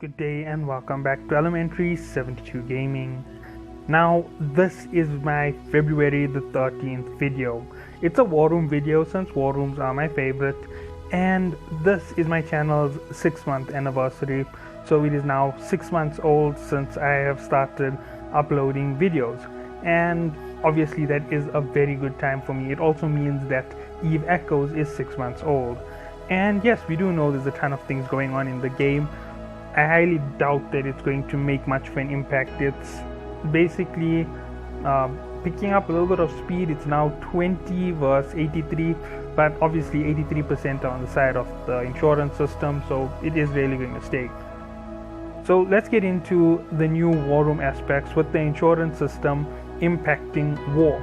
Good day and welcome back to Elementary 72 Gaming. Now this is my February the 13th video. It's a Warroom video since Warrooms are my favorite, and this is my channel's 6-month anniversary. So it is now 6 months old since I have started uploading videos, and obviously that is a very good time for me. It also means that Eve Echoes is 6 months old, and yes, we do know there's a ton of things going on in the game. I highly doubt that it's going to make much of an impact. It's basically picking up a little bit of speed. It's now 20 versus 83, but obviously 83% are on the side of the insurance system, so it is really going to stay. So let's get into the new Warroom aspects with the insurance system impacting war.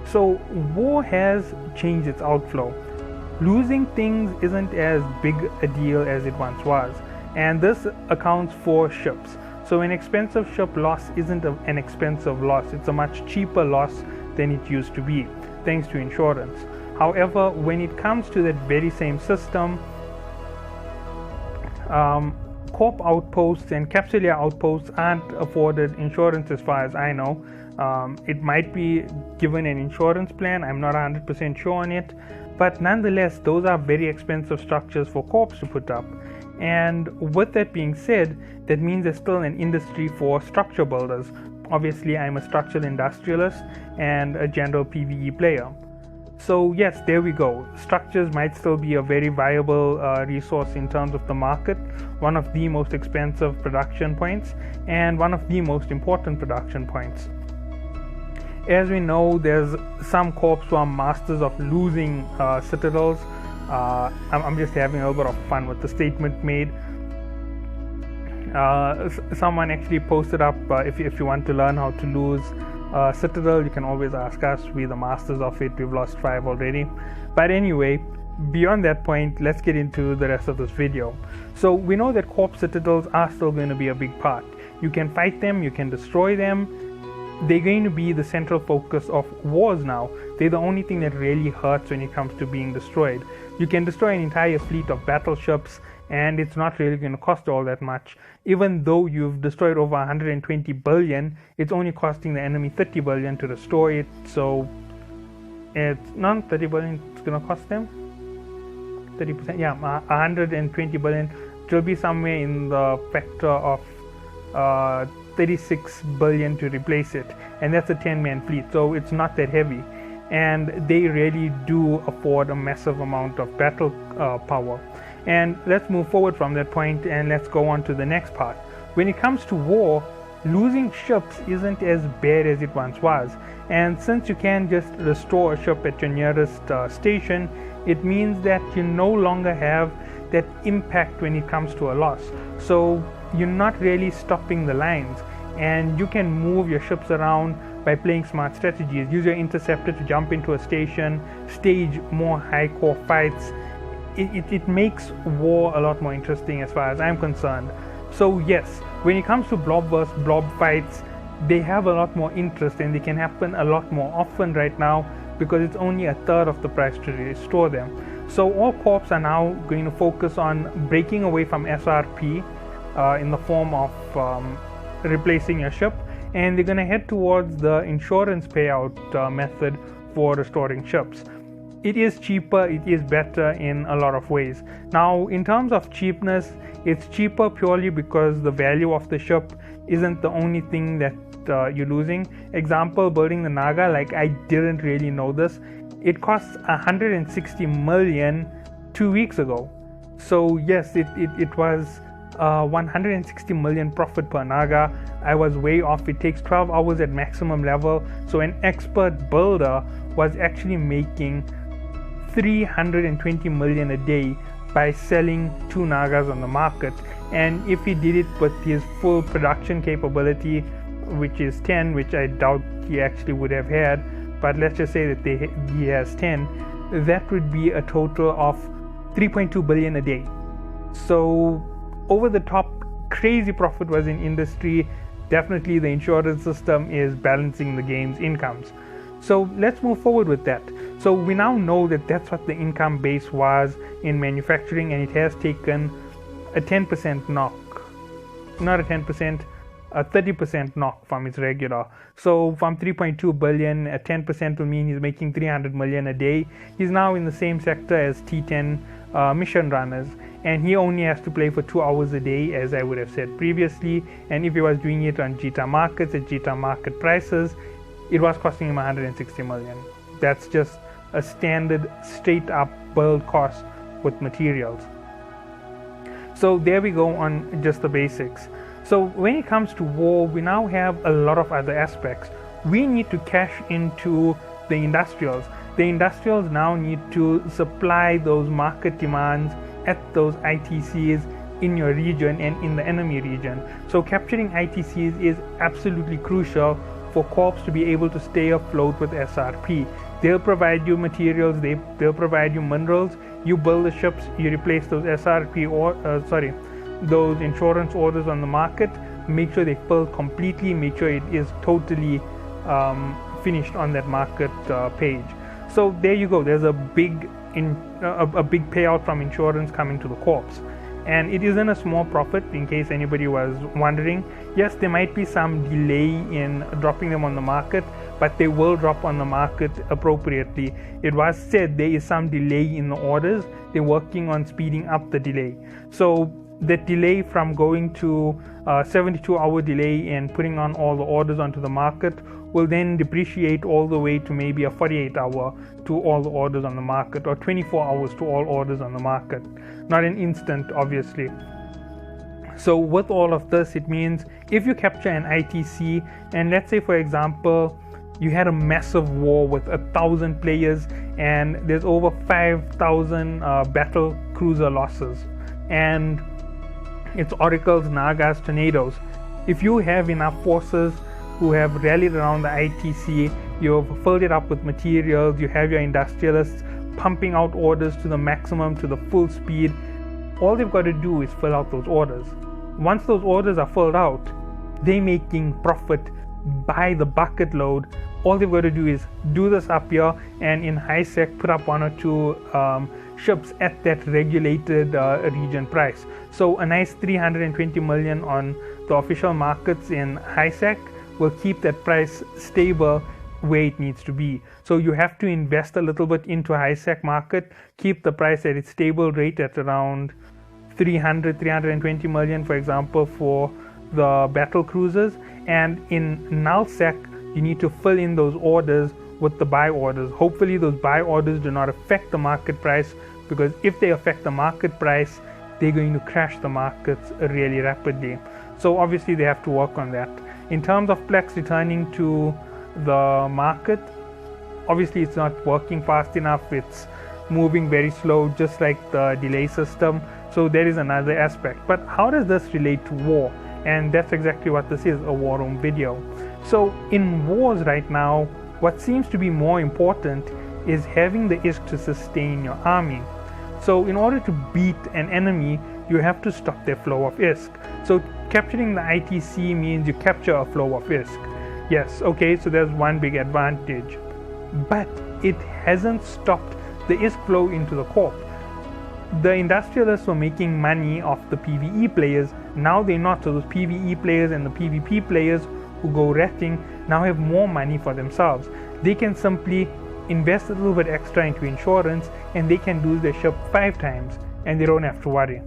So war has changed its outflow. Losing things isn't as big a deal as it once was, and this accounts for ships. So an expensive ship loss isn't an expensive loss, it's a much cheaper loss than it used to be, thanks to insurance. However, when it comes to that very same system, corp outposts and capsuleer outposts aren't afforded insurance as far as I know. It might be given an insurance plan, I'm not 100% sure on it, but nonetheless those are very expensive structures for corps to put up. And with that being said, that means there's still an industry for structure builders. Obviously I'm a structural industrialist and a general PvE player. So yes, there we go. Structures might still be a very viable resource in terms of the market, one of the most expensive production points and one of the most important production points. As we know, there's some corps who are masters of losing citadels. I'm just having a little bit of fun with the statement made. Someone actually posted up, if you want to learn how to lose citadel, you can always ask us. We're the masters of it. We've lost 5 already. But anyway, beyond that point, let's get into the rest of this video. So we know that corp citadels are still going to be a big part. You can fight them, you can destroy them. They're going to be the central focus of wars now. They're the only thing that really hurts when it comes to being destroyed. You can destroy an entire fleet of battleships and it's not really going to cost all that much. Even though you've destroyed over 120 billion, it's only costing the enemy 30 billion to restore it. So it's not 30 billion it's going to cost them. 30%, yeah, 120 billion. It will be somewhere in the factor of 36 billion to replace it, and that's a 10-man fleet, so it's not that heavy, and they really do afford a massive amount of battle power. And let's move forward from that point and let's go on to the next part. When it comes to war, losing ships isn't as bad as it once was, and since you can just restore a ship at your nearest station, it means that you no longer have that impact when it comes to a loss. So you're not really stopping the lines, and you can move your ships around by playing smart strategies. Use your interceptor to jump into a station, stage more high core fights. It makes war a lot more interesting as far as I'm concerned. So yes, when it comes to blob versus blob fights, they have a lot more interest and they can happen a lot more often right now because it's only a third of the price to restore them. So all corps are now going to focus on breaking away from SRP in the form of replacing your ship, and they're going to head towards the insurance payout method for restoring ships. It is cheaper, it is better in a lot of ways. Now in terms of cheapness, it's cheaper purely because the value of the ship isn't the only thing that you're losing. Example, building the Naga, like I didn't really know this, it costs 160 million 2 weeks ago. So yes, it was 160 million profit per Naga. I was way off. It takes 12 hours at maximum level, so an expert builder was actually making 320 million a day by selling 2 Nagas on the market. And if he did it with his full production capability, which is 10, which I doubt he actually would have had, but let's just say that he has 10, that would be a total of 3.2 billion a day. So over the top crazy profit was in industry. Definitely the insurance system is balancing the game's incomes. So let's move forward with that. So we now know that that's what the income base was in manufacturing, and it has taken a 10% knock. not a 10%, a 30% knock from its regular. So from 3.2 billion, a 10% will mean he's making 300 million a day. He's now in the same sector as T10 mission runners, and he only has to play for 2 hours a day, as I would have said previously. And if he was doing it on Jita markets at Jita market prices, it was costing him 160 million. That's just a standard straight up build cost with materials. So there we go on just the basics. So when it comes to war, we now have a lot of other aspects. We need to cash into the industrials. The industrials now need to supply those market demands at those ITCs in your region and in the enemy region. So capturing ITCs is absolutely crucial for corps to be able to stay afloat with SRP. They'll provide you materials, they'll provide you minerals, you build the ships, you replace those SRP those insurance orders on the market, make sure they fill completely, make sure it is totally finished on that market page. So there you go, there's a big payout from insurance coming to the corps. And it isn't a small profit, in case anybody was wondering. Yes, there might be some delay in dropping them on the market, but they will drop on the market appropriately. It was said there is some delay in the orders. They're working on speeding up the delay. So the delay from going to 72-hour delay and putting on all the orders onto the market will then depreciate all the way to maybe a 48-hour to all the orders on the market, or 24 hours to all orders on the market. Not an instant, obviously. So with all of this, it means if you capture an ITC, and let's say for example you had a massive war with 1,000 players and there's over 5,000 battle cruiser losses, and it's oracles, nagas, tornadoes. If you have enough forces who have rallied around the ITC, you've filled it up with materials, you have your industrialists pumping out orders to the maximum, to the full speed, all they've got to do is fill out those orders. Once those orders are filled out, they're making profit by the bucket load. All they've got to do is do this up here, and in high sec put up 1 or 2 ships at that regulated region price. So a nice 320 million on the official markets in high sec will keep that price stable where it needs to be. So you have to invest a little bit into high sec market, keep the price at its stable rate at around 320 million, for example, for the battle cruisers. And in null sec, you need to fill in those orders with the buy orders. Hopefully those buy orders do not affect the market price, because if they affect the market price, they're going to crash the markets really rapidly. So obviously they have to work on that. In terms of Plex returning to the market, obviously it's not working fast enough, it's moving very slow, just like the delay system. So there is another aspect. But how does this relate to war? And that's exactly what this is, a war room video. So in wars right now, what seems to be more important is having the ISK to sustain your army. So in order to beat an enemy, you have to stop their flow of ISK. So capturing the ITC means you capture a flow of ISK. Yes, okay, so there's one big advantage. But it hasn't stopped the ISK flow into the corp. The industrialists were making money off the PvE players. Now they're not. So those PvE players and the PvP players who go ratting now have more money for themselves. They can simply invest a little bit extra into insurance, and they can lose their ship 5 times and they don't have to worry.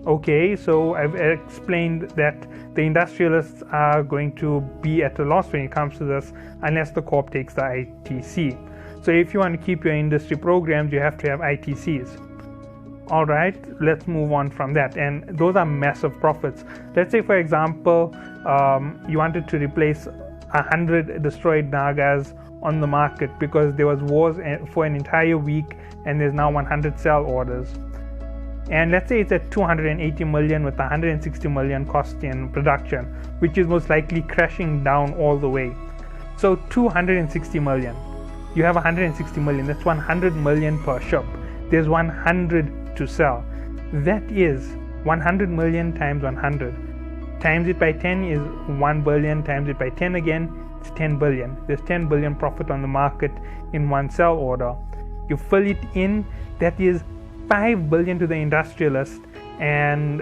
Okay, so I've explained that the industrialists are going to be at a loss when it comes to this unless the corp takes the ITC. So if you want to keep your industry programs, you have to have ITCs. Alright, let's move on from that, and those are massive profits. Let's say for example you wanted to replace 100 destroyed Nagas on the market because there was wars for an entire week and there's now 100 sell orders. And let's say it's at 280 million with 160 million cost in production, which is most likely crashing down all the way. So 260 million. You have 160 million, that's 100 million per ship. There's 100 to sell. That is 100 million times 100. Times it by 10 is 1 billion, times it by 10 again, it's 10 billion. There's 10 billion profit on the market in one sell order. You fill it in, that is 5 billion to the industrialist, and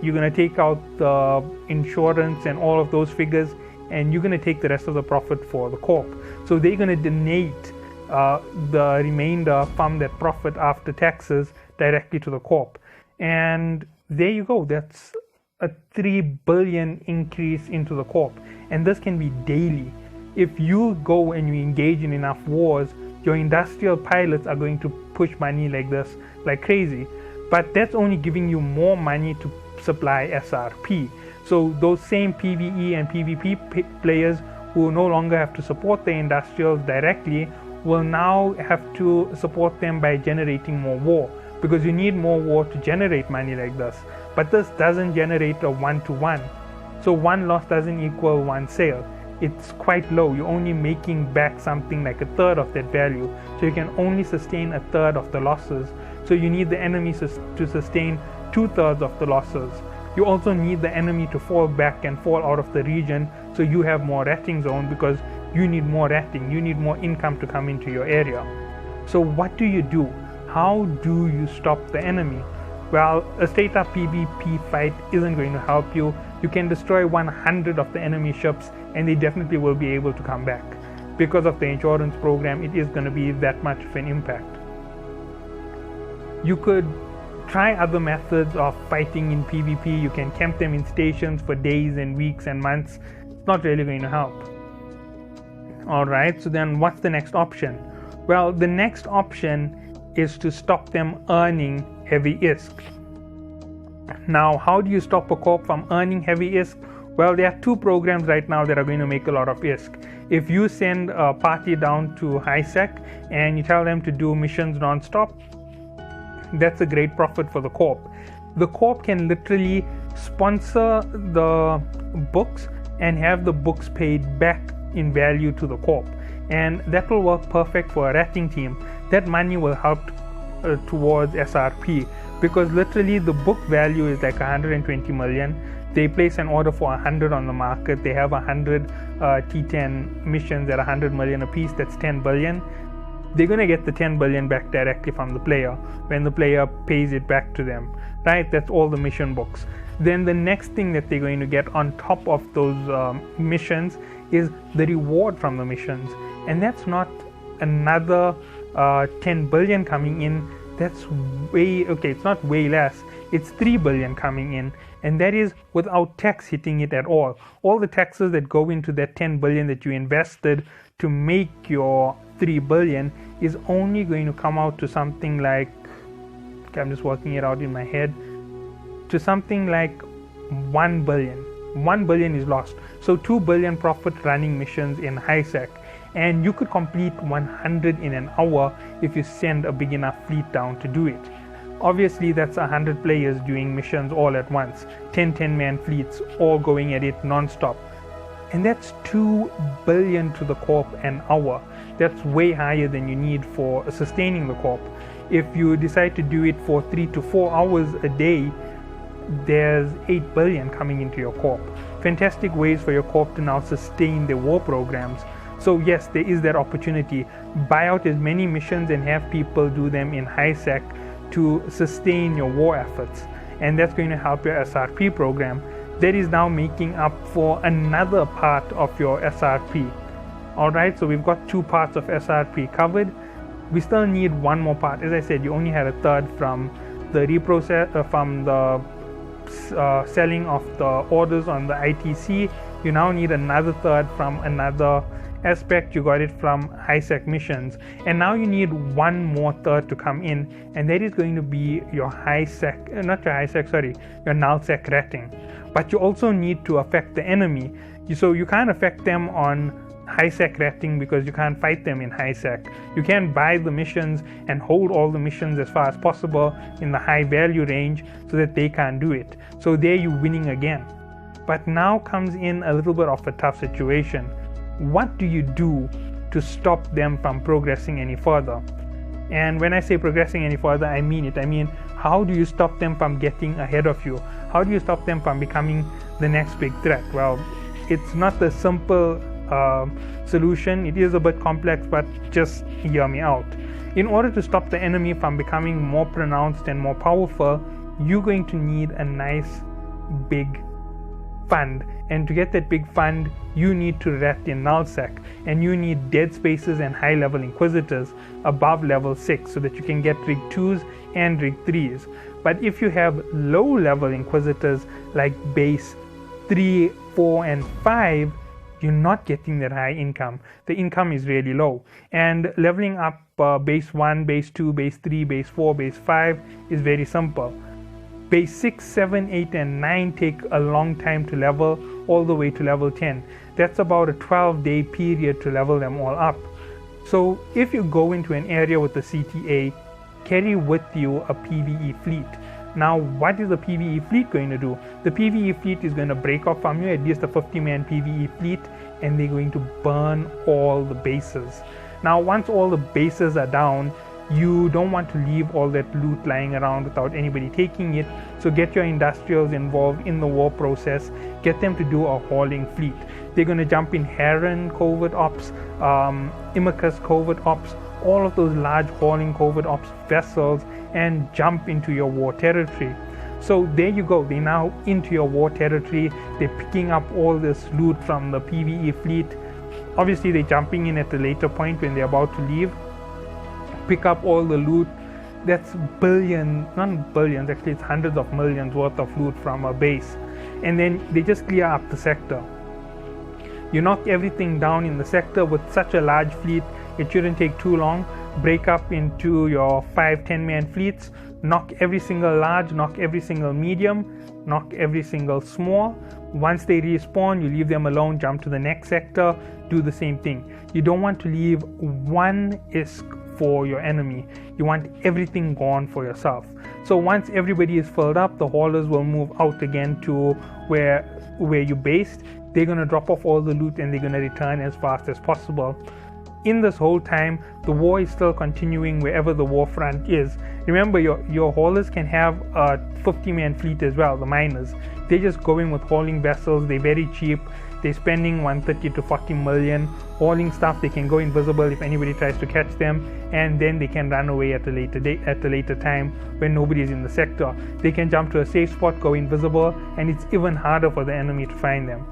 you're going to take out the insurance and all of those figures, and you're going to take the rest of the profit for the corp. So they're going to donate the remainder from that profit after taxes directly to the corp. And there you go. That's a 3 billion increase into the corp. And this can be daily. If you go and you engage in enough wars, your industrial pilots are going to push money like this, like crazy. But that's only giving you more money to supply SRP. So those same PvE and PvP players who no longer have to support the industrials directly will now have to support them by generating more war, because you need more war to generate money like this. But this doesn't generate a one-to-one. So one loss doesn't equal one sale. It's quite low. You're only making back something like a third of that value. So you can only sustain a third of the losses. So you need the enemy to sustain 2/3 of the losses. You also need the enemy to fall back and fall out of the region, so you have more ratting zone, because you need more ratting. You need more income to come into your area. So what do you do? How do you stop the enemy? Well, a straight up PvP fight isn't going to help you. You can destroy 100 of the enemy ships and they definitely will be able to come back. Because of the insurance program, it is going to be that much of an impact. You could try other methods of fighting in PvP. You can camp them in stations for days and weeks and months. It's not really going to help. Alright, so then what's the next option? Well, the next option is to stop them earning heavy ISK. Now, how do you stop a corp from earning heavy ISK? Well, there are two programs right now that are going to make a lot of ISK. If you send a party down to HiSec and you tell them to do missions non-stop, that's a great profit for the corp. The corp can literally sponsor the books and have the books paid back in value to the corp, and that will work perfect for a ratting team. That money will help towards SRP, because literally the book value is like 120 million. They place an order for 100 on the market. They have 100 T10 missions at 100 million a piece. That's 10 billion. They're going to get the 10 billion back directly from the player when the player pays it back to them, right? That's all the mission books. Then the next thing that they're going to get on top of those missions is the reward from the missions, and that's not another 10 billion coming in. That's it's not way less, it's 3 billion coming in, and that is without tax hitting it at all. All the taxes that go into that 10 billion that you invested to make your 3 billion is only going to come out to something like, I'm just working it out in my head, to something like 1 billion. 1 billion is lost. So 2 billion profit running missions in HiSec, and you could complete 100 in an hour if you send a big enough fleet down to do it. Obviously that's 100 players doing missions all at once, 10-man fleets all going at it non-stop, and that's 2 billion to the corp an hour. That's way higher than you need for sustaining the corp. If you decide to do it for 3 to 4 hours a day, there's 8 billion coming into your corp. Fantastic ways for your corp to now sustain their war programs. So yes, there is that opportunity. Buy out as many missions and have people do them in HiSec to sustain your war efforts, and that's going to help your SRP program. That is now making up for another part of your SRP. Alright, so we've got 2 parts of SRP covered. We still need one more part. As I said, you only had a third from the selling of the orders on the ITC. You now need another third from another aspect. You got it from HiSec missions, and now you need one more third to come in, and that is going to be your your nullsec rating. But you also need to affect the enemy. So you can't affect them on HiSec rating because you can't fight them in HiSec. You can buy the missions and hold all the missions as far as possible in the high value range so that they can't do it. So there you're winning again. But now comes in a little bit of a tough situation. What do you do to stop them from progressing any further? And when I say progressing any further, I mean it. I mean, how do you stop them from getting ahead of you? How do you stop them from becoming the next big threat? Well, it's not a simple solution. It is a bit complex, but just hear me out. In order to stop the enemy from becoming more pronounced and more powerful, you're going to need a nice big fund, and to get that big fund you need to rat in nullsec, and you need dead spaces and high level inquisitors above level 6 so that you can get rig 2s and rig 3s. But if you have low level inquisitors like base 3, 4 and 5, you're not getting that high income. The income is really low, and leveling up base 1, base 2, base 3, base 4, base 5 is very simple. Base 6, 7, 8 and 9 take a long time to level, all the way to level 10. That's about a 12-day period to level them all up. So if you go into an area with the CTA, carry with you a PvE fleet. Now what is the PvE fleet going to do? The PvE fleet is going to break off from you, at least a 50-man PvE fleet, and they're going to burn all the bases. Now once all the bases are down, you don't want to leave all that loot lying around without anybody taking it, so get your industrials involved in the war process, get them to do a hauling fleet. They're going to jump in Heron covert ops, Imicus covert ops, all of those large hauling covert ops vessels, and jump into your war territory. So there you go, they're now into your war territory, they're picking up all this loot from the PvE fleet. Obviously they're jumping in at a later point when they're about to leave, pick up all the loot. That's not billions, actually it's hundreds of millions worth of loot from a base, and then they just clear up the sector. You knock everything down in the sector with such a large fleet, it shouldn't take too long. Break up into your 5-10 man fleets, knock every single large, knock every single medium, knock every single small. Once they respawn, you leave them alone, jump to the next sector, do the same thing. You don't want to leave one ISK for your enemy. You want everything gone for yourself. So once everybody is filled up, the haulers will move out again to where you based. They're going to drop off all the loot and they're going to return as fast as possible. In this whole time, the war is still continuing wherever the war front is. Remember, your haulers can have a 50-man fleet as well, the miners. They're just going with hauling vessels. They're very cheap. They're spending 130 to 40 million hauling stuff. They can go invisible if anybody tries to catch them, and then they can run away at a later time when nobody is in the sector. They can jump to a safe spot, go invisible, and it's even harder for the enemy to find them.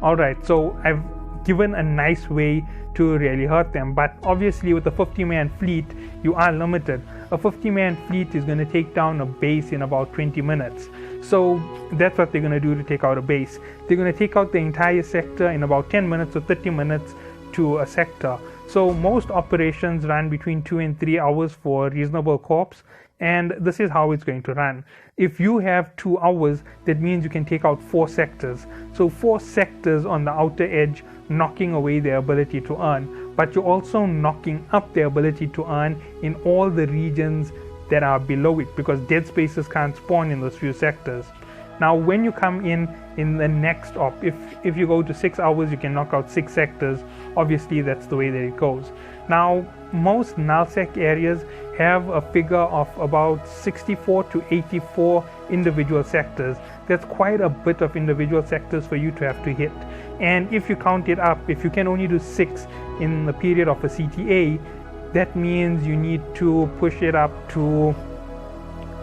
Alright, so I've given a nice way to really hurt them, but obviously with a 50-man fleet you are limited. A 50-man fleet is going to take down a base in about 20 minutes. So that's what they're going to do to take out a base. They're going to take out the entire sector in about 10 minutes or 30 minutes to a sector. So most operations run between 2 and 3 hours for reasonable corps, and this is how it's going to run. If you have 2 hours, that means you can take out 4 sectors. So 4 sectors on the outer edge, knocking away their ability to earn, but you're also knocking up their ability to earn in all the regions that are below it, because dead spaces can't spawn in those few sectors. Now when you come in the next op, if you go to 6 hours, you can knock out 6 sectors. Obviously that's the way that it goes. Now most nullsec areas have a figure of about 64 to 84 individual sectors. That's quite a bit of individual sectors for you to have to hit. And if you count it up, if you can only do 6 in the period of a CTA, that means you need to push it up to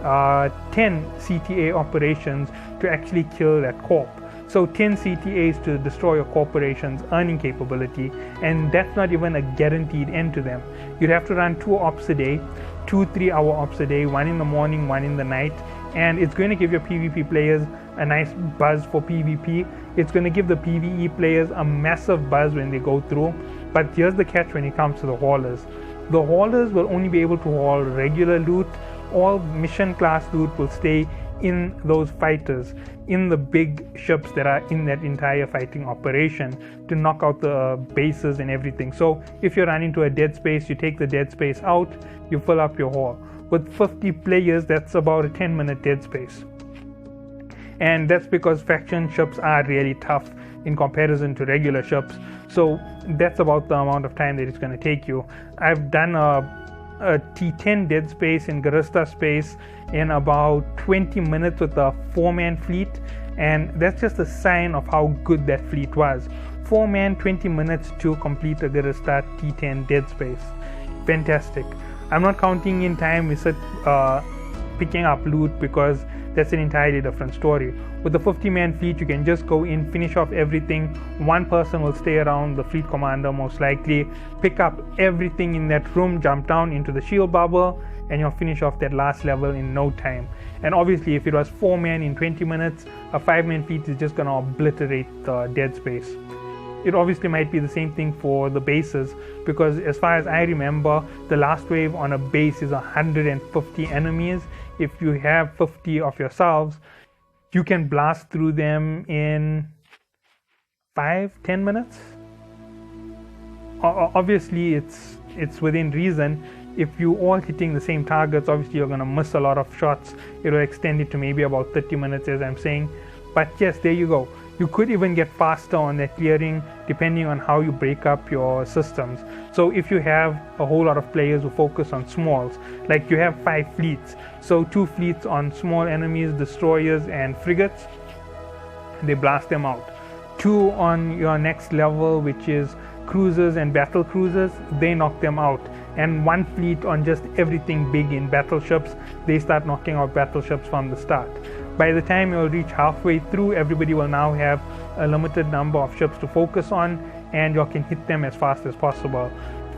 10 CTA operations to actually kill that corp. So 10 CTAs to destroy your corporation's earning capability, and that's not even a guaranteed end to them. You'd have to run 2 ops a day, 2 3-hour ops a day, 1 in the morning, 1 in the night, and it's going to give your PvP players a nice buzz for PvP. It's going to give the PvE players a massive buzz when they go through. But here's the catch when it comes to the haulers. The haulers will only be able to haul regular loot. All mission class loot will stay in those fighters, in the big ships that are in that entire fighting operation to knock out the bases and everything. So if you run into a dead space, you take the dead space out, you fill up your haul. With 50 players, that's about a 10-minute dead space. And that's because faction ships are really tough in comparison to regular ships. So that's about the amount of time that it's going to take you. I've done a T10 dead space in Garista space in about 20 minutes with a 4-man fleet, and that's just a sign of how good that fleet was. 4-man, 20 minutes to complete a Garista T10 dead space. Fantastic. I'm not counting in time we sit picking up loot, because that's an entirely different story. With the 50-man fleet, you can just go in, finish off everything. One person will stay around, the fleet commander most likely, pick up everything in that room, jump down into the shield bubble, and you'll finish off that last level in no time. And obviously, if it was 4 men in 20 minutes, a 5-man fleet is just going to obliterate the dead space. It obviously might be the same thing for the bases, because as far as I remember, the last wave on a base is 150 enemies. If you have 50 of yourselves, you can blast through them in 5-10 minutes. Obviously, it's within reason. If you all hitting the same targets, obviously you're going to miss a lot of shots. It will extend it to maybe about 30 minutes, as I'm saying. But yes, there you go. You could even get faster on that clearing depending on how you break up your systems. So if you have a whole lot of players who focus on smalls, like you have 5 fleets, so 2 fleets on small enemies, destroyers and frigates, they blast them out. 2 on your next level, which is cruisers and battle cruisers, they knock them out. And 1 fleet on just everything big in battleships, they start knocking out battleships from the start. By the time you'll reach halfway through, everybody will now have a limited number of ships to focus on, and you can hit them as fast as possible.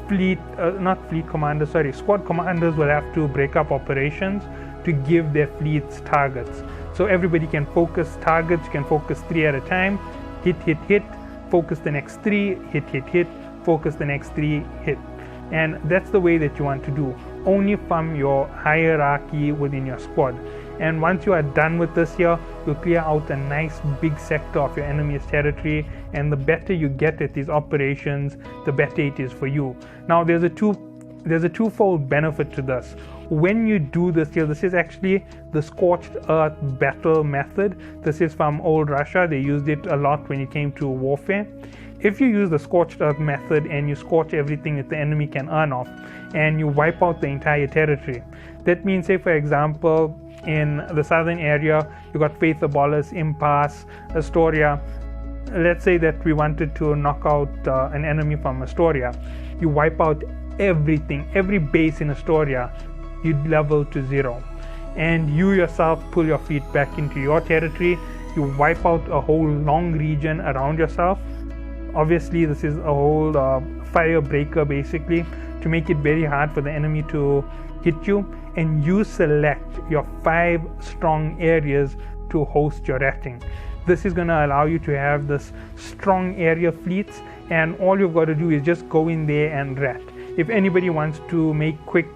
Squad commanders will have to break up operations to give their fleets targets. So everybody can focus targets, you can focus 3 at a time, hit, focus the next 3, hit, focus the next 3, hit. And that's the way that you want to do, only from your hierarchy within your squad. And once you are done with this here, you'll clear out a nice big sector of your enemy's territory, and the better you get at these operations, the better it is for you. Now there's a twofold benefit to this. When you do this here, this is actually the scorched earth battle method. This is from old Russia. They used it a lot when it came to warfare. If you use the scorched earth method and you scorch everything that the enemy can earn off, and you wipe out the entire territory, that means, say for example, in the southern area, you got Faith Abolis, Impasse, Astoria. Let's say that we wanted to knock out an enemy from Astoria. You wipe out everything, every base in Astoria, you'd level to 0. And you yourself pull your feet back into your territory. You wipe out a whole long region around yourself. Obviously, this is a whole fire breaker basically to make it very hard for the enemy to hit you. And you select your 5 strong areas to host your ratting. This is going to allow you to have this strong area fleets, and all you've got to do is just go in there and rat. If anybody wants to make quick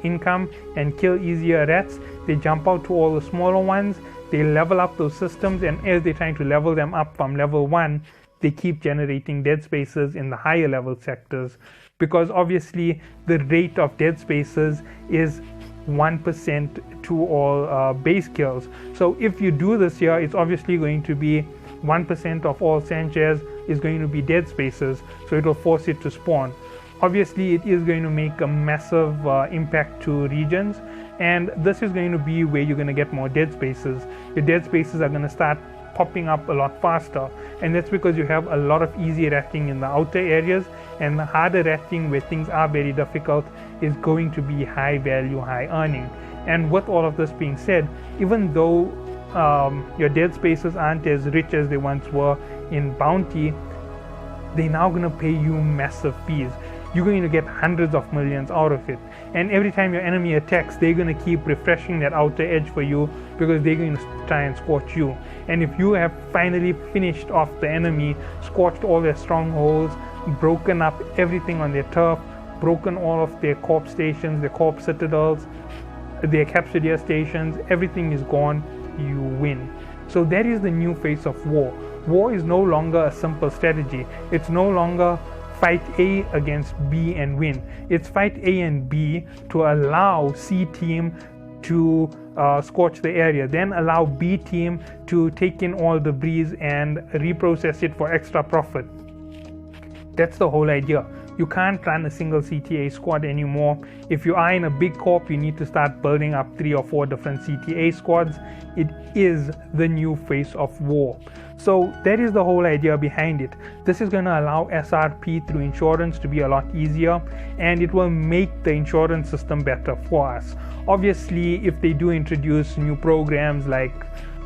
income and kill easier rats, they jump out to all the smaller ones, they level up those systems, and as they're trying to level them up from level 1, they keep generating dead spaces in the higher level sectors, because obviously the rate of dead spaces is 1% to all base kills. So if you do this here, it's obviously going to be 1% of all Sanchez is going to be dead spaces, so it will force it to spawn. Obviously it is going to make a massive impact to regions, and this is going to be where you're going to get more dead spaces. Your dead spaces are going to start popping up a lot faster, and that's because you have a lot of easy ratting in the outer areas, and the harder ratting where things are very difficult is going to be high value, high earning. And with all of this being said, even though your dead spaces aren't as rich as they once were in bounty, they're now going to pay you massive fees. You're going to get hundreds of millions out of it, and every time your enemy attacks, they're going to keep refreshing that outer edge for you, because they're going to try and scorch you. And if you have finally finished off the enemy, scorched all their strongholds, broken up everything on their turf, broken all of their corp stations, their corp citadels, their captured stations, everything is gone, you win. So that is the new face of war. War is no longer a simple strategy. It's no longer fight A against B and win. It's fight A and B to allow C team to scorch the area, then allow B team to take in all debris and reprocess it for extra profit. That's the whole idea. You can't run a single CTA squad anymore. If you are in a big corp, you need to start building up 3 or 4 different CTA squads. It is the new face of war. So that is the whole idea behind it. This is going to allow SRP through insurance to be a lot easier, and it will make the insurance system better for us. Obviously, if they do introduce new programs like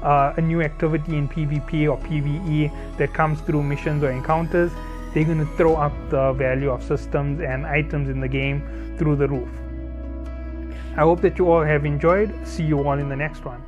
a new activity in PvP or PvE that comes through missions or encounters, they're going to throw up the value of systems and items in the game through the roof. I hope that you all have enjoyed. See you all in the next one.